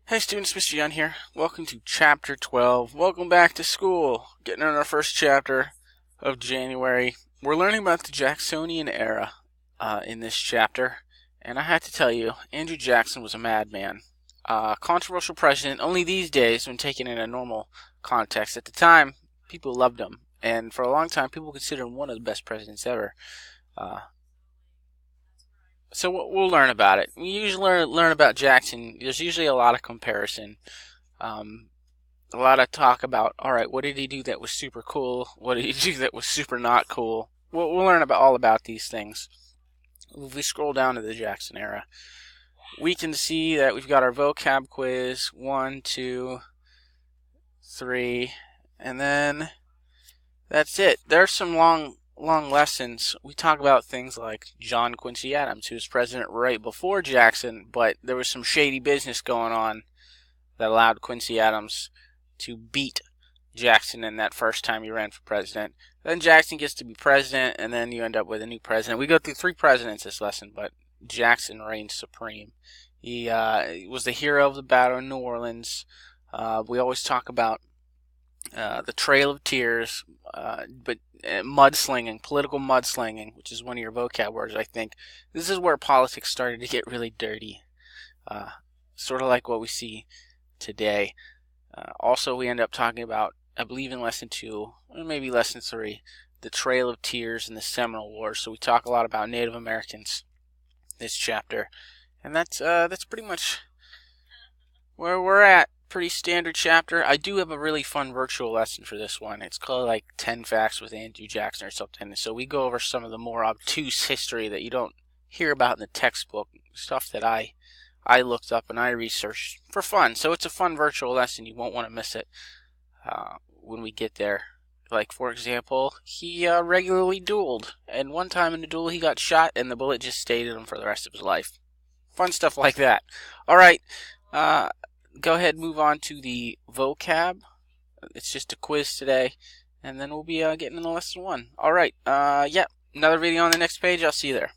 Hey students, Mr. Young here. Welcome to Chapter 12. Welcome back to school. Getting on our first chapter of January. We're learning about the Jacksonian era in this chapter. And I have to tell you, Andrew Jackson was a madman. Controversial president only these days when taken in a normal context. At the time, people loved him. And for a long time, people considered him one of the best presidents ever. So we'll learn about it. We usually learn about Jackson. There's usually a lot of comparison. A lot of talk about, alright, what did he do that was super cool? What did he do that was super not cool? We'll learn all about these things. If we scroll down to the Jackson era, we can see that we've got our vocab quiz, 1, 2, 3, and then that's it. There's some long lessons. We talk about things like John Quincy Adams, who was president right before Jackson, but there was some shady business going on that allowed Quincy Adams to beat Jackson in that first time he ran for president. Then Jackson gets to be president, and then you end up with a new president. We go through 3 presidents this lesson, but Jackson reigns supreme. He was the hero of the Battle of New Orleans. We always talk about the Trail of Tears, but mudslinging, political mudslinging, which is one of your vocab words, I think. This is where politics started to get really dirty, sort of like what we see today. Also, we end up talking about, I believe in lesson 2, or maybe lesson 3, the Trail of Tears and the Seminole Wars. So we talk a lot about Native Americans this chapter, and that's pretty much where we're at. Pretty standard chapter. I do have a really fun virtual lesson for this one. It's called like 10 Facts with Andrew Jackson or something. So we go over some of the more obtuse history that you don't hear about in the textbook, stuff that I looked up and I researched for fun. So it's a fun virtual lesson. You won't want to miss it when we get there. Like, for example, he regularly dueled. And one time in the duel he got shot and the bullet just stayed in him for the rest of his life. Fun stuff like that. Alright, go ahead and move on to the vocab. It's just a quiz today. And then we'll be getting into lesson 1. Alright, yeah, another video on the next page. I'll see you there.